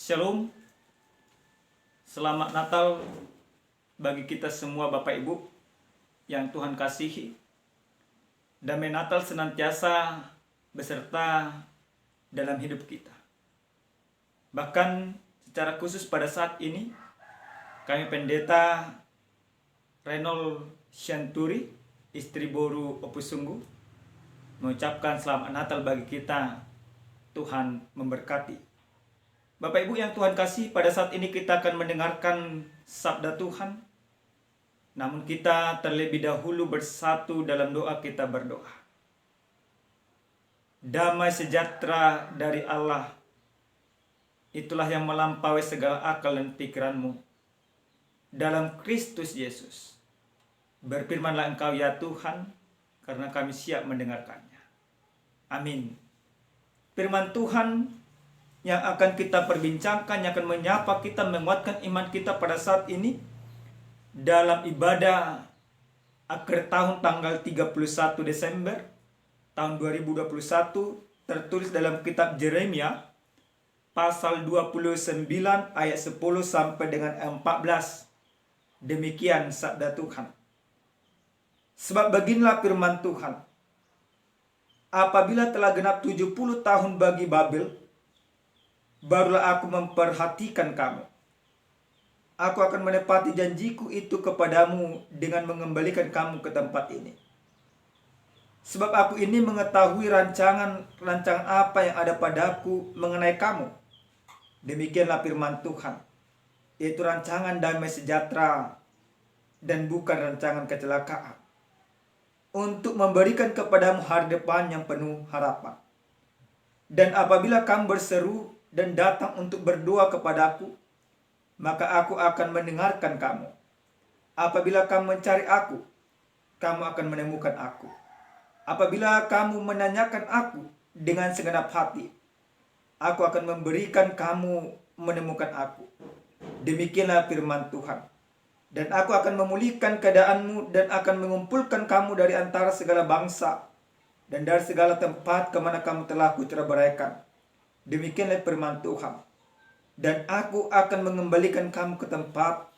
Shalom, selamat Natal bagi kita semua Bapak Ibu yang Tuhan kasihi. Damai Natal senantiasa beserta dalam hidup kita. Bahkan secara khusus pada saat ini, kami Pendeta Reynold Shanturi, istri Boru Opusunggu, mengucapkan selamat Natal bagi kita. Tuhan memberkati. Bapak Ibu yang Tuhan kasih, pada saat ini kita akan mendengarkan sabda Tuhan. Namun kita terlebih dahulu bersatu dalam doa, kita berdoa. Damai sejahtera dari Allah, itulah yang melampaui segala akal dan pikiranmu, dalam Kristus Yesus. Berfirmanlah Engkau ya Tuhan, karena kami siap mendengarkannya. Amin. Firman Tuhan yang akan kita perbincangkan, yang akan menyapa kita, menguatkan iman kita pada saat ini dalam ibadah akhir tahun tanggal 31 Desember tahun 2021, tertulis dalam kitab Yeremia pasal 29 ayat 10 sampai dengan 14. Demikian sabda Tuhan. Sebab beginilah firman Tuhan, apabila telah genap 70 tahun bagi Babel, barulah aku memperhatikan kamu. Aku akan menepati janjiku itu kepadamu dengan mengembalikan kamu ke tempat ini. Sebab aku ini mengetahui rancangan apa yang ada padaku mengenai kamu. Demikianlah firman Tuhan, yaitu rancangan damai sejahtera dan bukan rancangan kecelakaan, untuk memberikan kepadamu hari depan yang penuh harapan. Dan apabila kamu berseru dan datang untuk berdoa kepadaku, maka aku akan mendengarkan kamu. Apabila kamu mencari aku, kamu akan menemukan aku. Apabila kamu menanyakan aku dengan segenap hati, aku akan memberikan kamu menemukan aku. Demikianlah firman Tuhan. Dan aku akan memulihkan keadaanmu dan akan mengumpulkan kamu dari antara segala bangsa dan dari segala tempat kemana kamu telah kuceraikan. Demikianlah firman Tuhan. Dan aku akan mengembalikan kamu ke tempat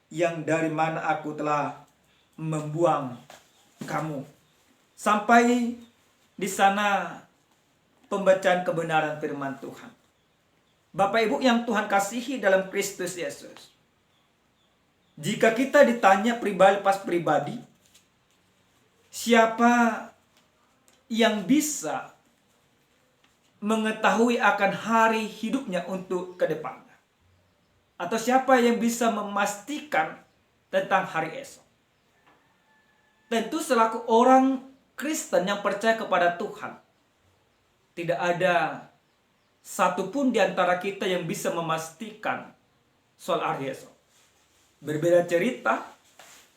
yang dari mana aku telah membuang kamu. Sampai di sana pembacaan kebenaran firman Tuhan. Bapak Ibu yang Tuhan kasihi dalam Kristus Yesus. Jika kita ditanya pribadi, siapa yang bisa mengetahui akan hari hidupnya untuk ke depannya? Atau siapa yang bisa memastikan tentang hari esok? Tentu selaku orang Kristen yang percaya kepada Tuhan, tidak ada satupun di antara kita yang bisa memastikan soal hari esok. Berbeda cerita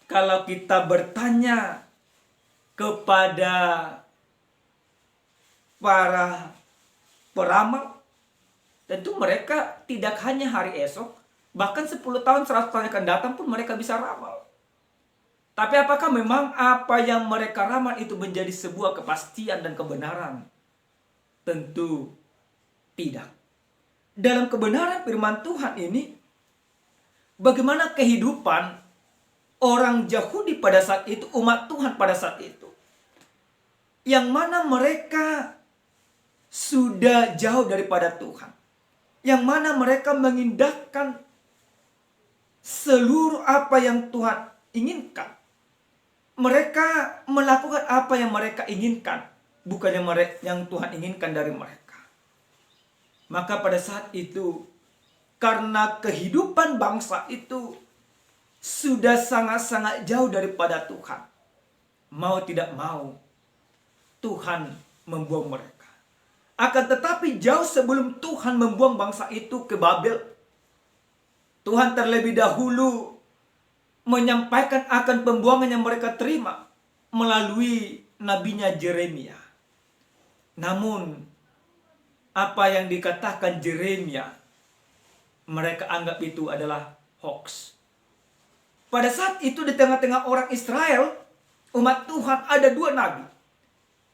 kalau kita bertanya kepada para peramal, tentu mereka tidak hanya hari esok, bahkan 10 tahun, 100 tahun akan datang pun mereka bisa ramal. Tapi apakah memang apa yang mereka ramal itu menjadi sebuah kepastian dan kebenaran? Tentu tidak. Dalam kebenaran firman Tuhan ini, bagaimana kehidupan orang Yahudi pada saat itu, umat Tuhan pada saat itu, yang mana mereka sudah jauh daripada Tuhan, yang mana mereka mengindahkan seluruh apa yang Tuhan inginkan. Mereka melakukan apa yang mereka inginkan, bukan yang Tuhan inginkan dari mereka. Maka pada saat itu, karena kehidupan bangsa itu sudah sangat-sangat jauh daripada Tuhan, mau tidak mau Tuhan membuang mereka. Akan tetapi jauh sebelum Tuhan membuang bangsa itu ke Babel, Tuhan terlebih dahulu menyampaikan akan pembuangan yang mereka terima melalui nabinya Yeremia. Namun apa yang dikatakan Yeremia, mereka anggap itu adalah hoax. Pada saat itu di tengah-tengah orang Israel, umat Tuhan, ada dua nabi.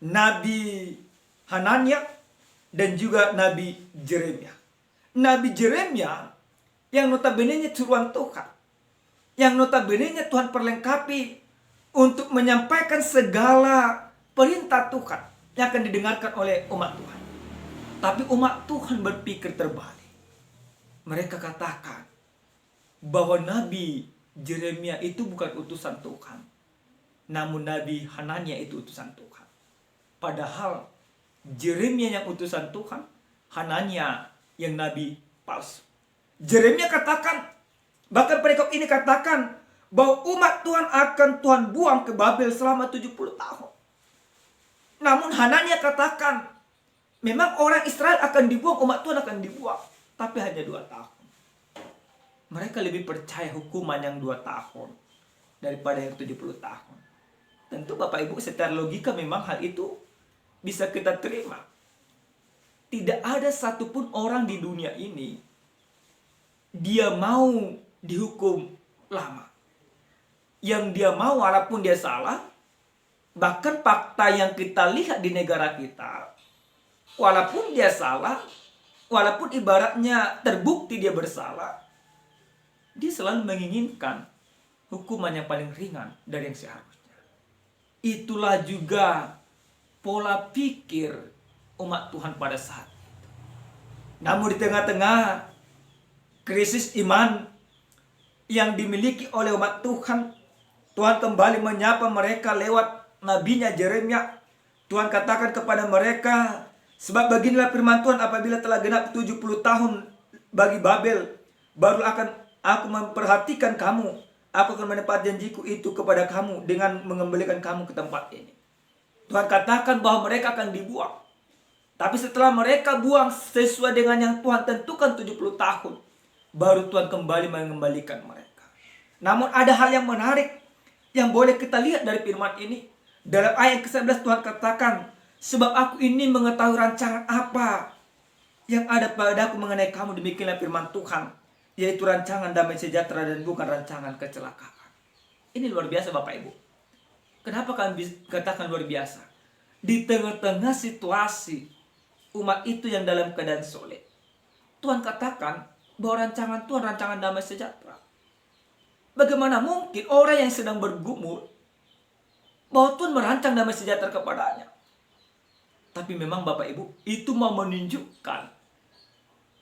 Nabi Hanania dan juga Nabi Yeremia. Nabi Yeremia yang notabene-nya suruhan Tuhan, yang notabene-nya Tuhan perlengkapi untuk menyampaikan segala perintah Tuhan yang akan didengarkan oleh umat Tuhan. Tapi umat Tuhan berpikir terbalik. Mereka katakan bahwa Nabi Yeremia itu bukan utusan Tuhan, namun Nabi Hanania itu utusan Tuhan. Padahal Yeremia yang utusan Tuhan, Hanania yang nabi palsu. Yeremia katakan, bahkan perikop ini katakan bahwa umat Tuhan akan Tuhan buang ke Babel selama 70 tahun. Namun Hanania katakan, memang orang Israel akan dibuang, umat Tuhan akan dibuang, tapi hanya 2 tahun. Mereka lebih percaya hukuman yang 2 tahun daripada yang 70 tahun. Tentu Bapak Ibu, secara logika memang hal itu bisa kita terima. Tidak ada satupun orang di dunia ini dia mau dihukum lama. Yang dia mau walaupun dia salah, bahkan fakta yang kita lihat di negara kita, walaupun dia salah, walaupun ibaratnya terbukti dia bersalah, dia selalu menginginkan hukuman yang paling ringan dari yang seharusnya. Itulah juga pola pikir umat Tuhan pada saat itu. Namun di tengah-tengah krisis iman yang dimiliki oleh umat Tuhan, Tuhan kembali menyapa mereka lewat nabinya Yeremia. Tuhan katakan kepada mereka, sebab beginilah firman Tuhan, apabila telah genap 70 tahun bagi Babel, baru akan aku memperhatikan kamu. Aku akan menepati janjiku itu kepada kamu dengan mengembalikan kamu ke tempat ini. Tuhan katakan bahwa mereka akan dibuang. Tapi setelah mereka buang sesuai dengan yang Tuhan tentukan 70 tahun, baru Tuhan kembali mengembalikan mereka. Namun ada hal yang menarik yang boleh kita lihat dari firman ini. Dalam ayat ke-11 Tuhan katakan, sebab aku ini mengetahui rancangan apa yang ada padaku mengenai kamu, demikianlah firman Tuhan, yaitu rancangan damai sejahtera dan bukan rancangan kecelakaan. Ini luar biasa Bapak Ibu. Kenapa kami katakan luar biasa? Di tengah-tengah situasi umat itu yang dalam keadaan sulit, Tuhan katakan bahwa rancangan Tuhan rancangan damai sejahtera. Bagaimana mungkin orang yang sedang bergumul bahwa Tuhan merancang damai sejahtera kepadanya? Tapi memang Bapak Ibu, itu mau menunjukkan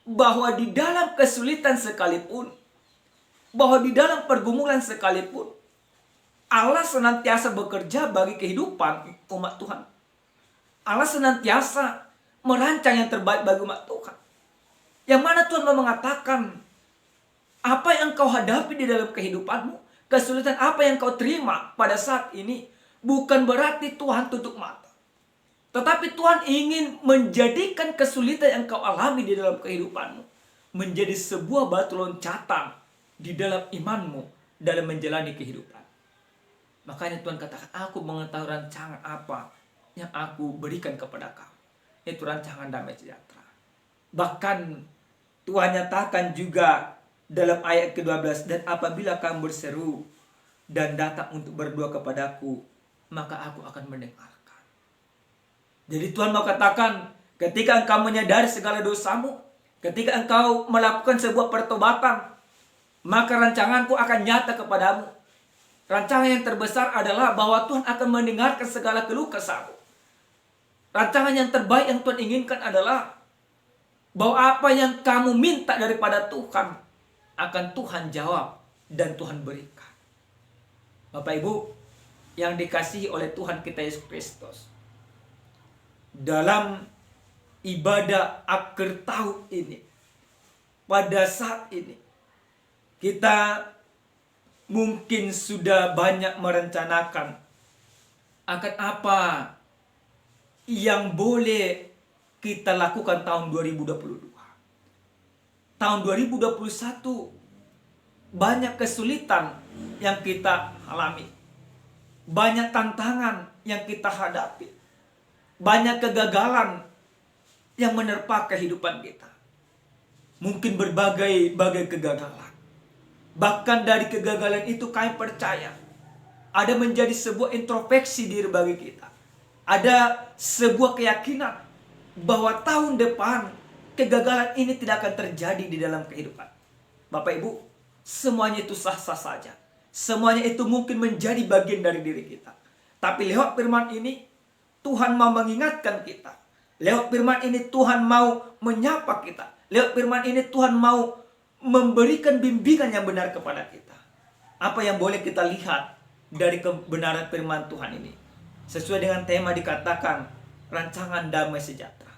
bahwa di dalam kesulitan sekalipun, bahwa di dalam pergumulan sekalipun, Allah senantiasa bekerja bagi kehidupan umat Tuhan. Allah senantiasa merancang yang terbaik bagi umat Tuhan. Yang mana Tuhan mau mengatakan, apa yang kau hadapi di dalam kehidupanmu, kesulitan apa yang kau terima pada saat ini, bukan berarti Tuhan tutup mata. Tetapi Tuhan ingin menjadikan kesulitan yang kau alami di dalam kehidupanmu menjadi sebuah batu loncatan di dalam imanmu dalam menjalani kehidupan. Makanya Tuhan katakan, aku mengetahui rancangan apa yang aku berikan kepada kamu. Itu rancangan damai sejahtera. Bahkan Tuhan nyatakan juga dalam ayat ke-12, dan apabila kamu berseru dan datang untuk berdoa kepadaku, maka aku akan mendengarkan. Jadi Tuhan mau katakan, ketika engkau menyadari segala dosamu, ketika engkau melakukan sebuah pertobatan, maka rancanganku akan nyata kepadamu. Rancangan yang terbesar adalah bahwa Tuhan akan mendengarkan segala keluh kesahmu. Rancangan yang terbaik yang Tuhan inginkan adalah bahwa apa yang kamu minta daripada Tuhan akan Tuhan jawab dan Tuhan berikan. Bapak Ibu yang dikasihi oleh Tuhan kita Yesus Kristus, dalam ibadah akhir tahun ini, pada saat ini, kita mungkin sudah banyak merencanakan akan apa yang boleh kita lakukan tahun 2022. Tahun 2021 banyak kesulitan yang kita alami. Banyak tantangan yang kita hadapi. Banyak kegagalan yang menerpa kehidupan kita. Mungkin berbagai kegagalan. Bahkan dari kegagalan itu kami percaya ada menjadi sebuah introspeksi diri bagi kita. Ada sebuah keyakinan bahwa tahun depan kegagalan ini tidak akan terjadi di dalam kehidupan. Bapak Ibu, semuanya itu sah-sah saja. Semuanya itu mungkin menjadi bagian dari diri kita. Tapi lewat firman ini, Tuhan mau mengingatkan kita. Lewat firman ini Tuhan mau menyapa kita. Lewat firman ini Tuhan mau memberikan bimbingan yang benar kepada kita. Apa yang boleh kita lihat dari kebenaran firman Tuhan ini? Sesuai dengan tema dikatakan rancangan damai sejahtera.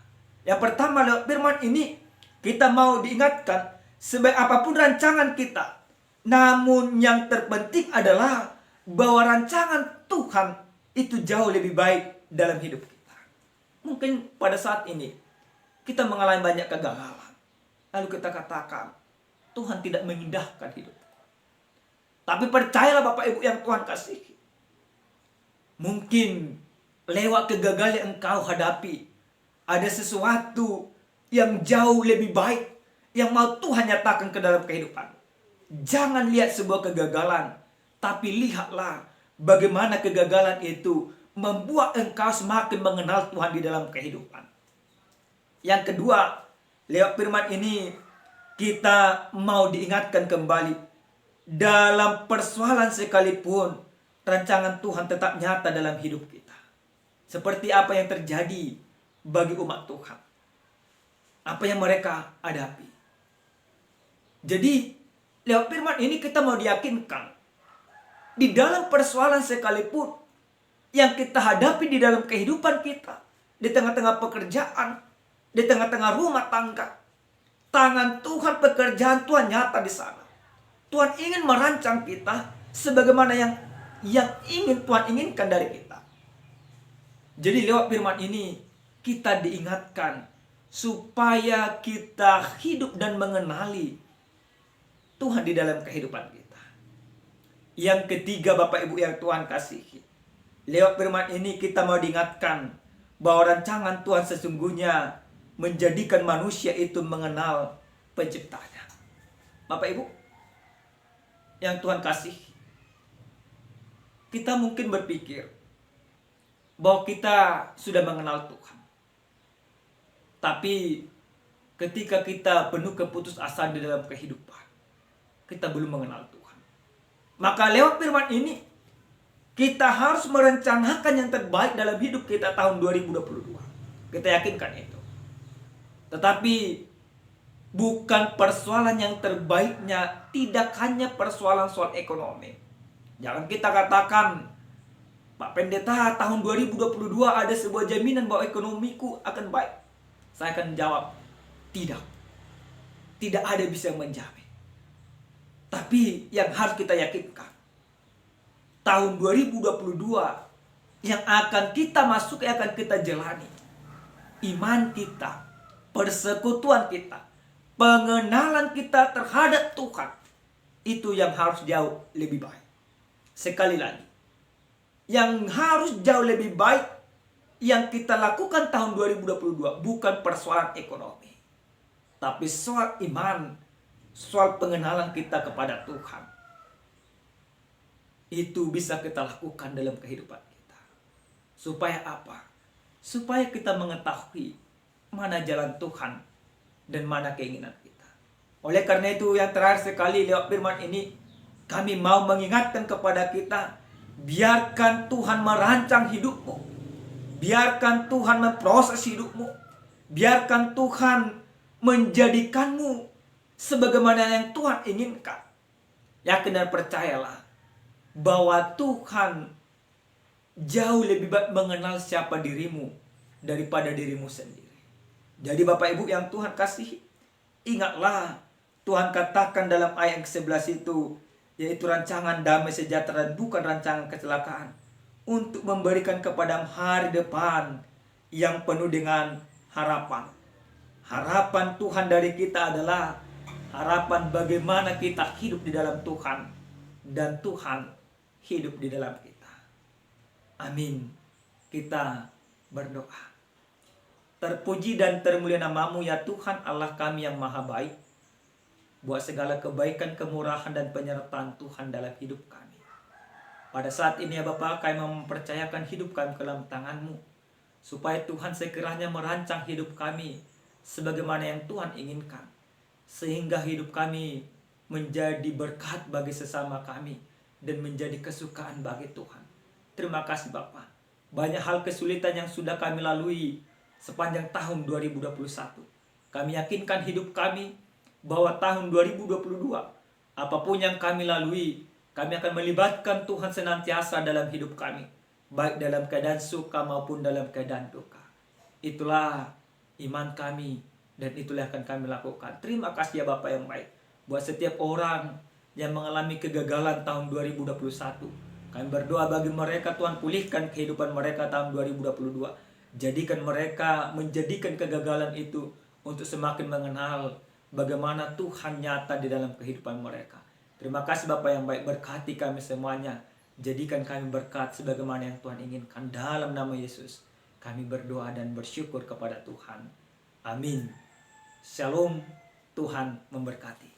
Yang pertama, lewat firman ini kita mau diingatkan, sebaik apapun rancangan kita, namun yang terpenting adalah bahwa rancangan Tuhan itu jauh lebih baik dalam hidup kita. Mungkin pada saat ini kita mengalami banyak kegagalan, lalu kita katakan Tuhan tidak mengindahkan hidup. Tapi percayalah Bapak Ibu yang Tuhan kasihi, mungkin lewat kegagalan yang engkau hadapi, ada sesuatu yang jauh lebih baik yang mau Tuhan nyatakan ke dalam kehidupan. Jangan lihat sebuah kegagalan, tapi lihatlah bagaimana kegagalan itu membuat engkau semakin mengenal Tuhan di dalam kehidupan. Yang kedua, lewat firman ini kita mau diingatkan kembali, dalam persoalan sekalipun rancangan Tuhan tetap nyata dalam hidup kita. Seperti apa yang terjadi bagi umat Tuhan, apa yang mereka hadapi. Jadi lewat firman ini kita mau diyakinkan, di dalam persoalan sekalipun yang kita hadapi di dalam kehidupan kita, di tengah-tengah pekerjaan, di tengah-tengah rumah tangga, tangan Tuhan, pekerjaan Tuhan nyata di sana. Tuhan ingin merancang kita sebagaimana yang ingin Tuhan inginkan dari kita. Jadi lewat firman ini kita diingatkan supaya kita hidup dan mengenali Tuhan di dalam kehidupan kita. Yang ketiga, Bapak Ibu yang Tuhan kasihi, lewat firman ini kita mau diingatkan bahwa rancangan Tuhan sesungguhnya menjadikan manusia itu mengenal penciptanya. Bapak Ibu yang Tuhan kasihi, kita mungkin berpikir bahwa kita sudah mengenal Tuhan. Tapi ketika kita penuh keputusasaan di dalam kehidupan, kita belum mengenal Tuhan. Maka lewat firman ini kita harus merencanakan yang terbaik dalam hidup kita tahun 2022. Kita yakinkan itu. Tetapi bukan persoalan yang terbaiknya tidak hanya persoalan soal ekonomi. Jangan kita katakan, Pak Pendeta, tahun 2022 ada sebuah jaminan bahwa ekonomiku akan baik. Saya akan jawab, tidak. Tidak ada bisa menjamin. Tapi yang harus kita yakinkan, tahun 2022 yang akan kita masuk, yang akan kita jalani, iman kita, persekutuan kita, pengenalan kita terhadap Tuhan, itu yang harus jauh lebih baik. Sekali lagi, yang harus jauh lebih baik yang kita lakukan tahun 2022 bukan persoalan ekonomi, tapi soal iman, soal pengenalan kita kepada Tuhan. Itu bisa kita lakukan dalam kehidupan kita. Supaya apa? Supaya kita mengetahui mana jalan Tuhan dan mana keinginan kita. Oleh karena itu yang terakhir sekali lewat firman ini, kami mau mengingatkan kepada kita, biarkan Tuhan merancang hidupmu. Biarkan Tuhan memproses hidupmu. Biarkan Tuhan menjadikanmu sebagaimana yang Tuhan inginkan. Yakin dan percayalah bahwa Tuhan jauh lebih baik mengenal siapa dirimu daripada dirimu sendiri. Jadi Bapak Ibu yang Tuhan kasihi, ingatlah Tuhan katakan dalam ayat ke-11 itu, yaitu rancangan damai sejahtera dan bukan rancangan kecelakaan, untuk memberikan kepada hari depan yang penuh dengan harapan. Harapan Tuhan dari kita adalah harapan bagaimana kita hidup di dalam Tuhan dan Tuhan hidup di dalam kita. Amin. Kita berdoa. Terpuji dan termulia nama-Mu ya Tuhan Allah kami yang maha baik, buat segala kebaikan, kemurahan dan penyertaan Tuhan dalam hidup kami. Pada saat ini ya Bapa, kami mempercayakan hidup kami ke dalam tangan-Mu, supaya Tuhan sekiranya merancang hidup kami sebagaimana yang Tuhan inginkan, sehingga hidup kami menjadi berkat bagi sesama kami dan menjadi kesukaan bagi Tuhan. Terima kasih Bapa. Banyak hal kesulitan yang sudah kami lalui sepanjang tahun 2021. Kami yakinkan hidup kami bahwa tahun 2022, apapun yang kami lalui, kami akan melibatkan Tuhan senantiasa dalam hidup kami, baik dalam keadaan suka maupun dalam keadaan duka. Itulah iman kami dan itulah yang akan kami lakukan. Terima kasih ya Bapak yang baik. Buat setiap orang yang mengalami kegagalan tahun 2021, kami berdoa bagi mereka, Tuhan pulihkan kehidupan mereka tahun 2022. Jadikan mereka menjadikan kegagalan itu untuk semakin mengenal bagaimana Tuhan nyata di dalam kehidupan mereka. Terima kasih Bapak yang baik, berkati kami semuanya. Jadikan kami berkat sebagaimana yang Tuhan inginkan. Dalam nama Yesus kami berdoa dan bersyukur kepada Tuhan. Amin. Shalom, Tuhan memberkati.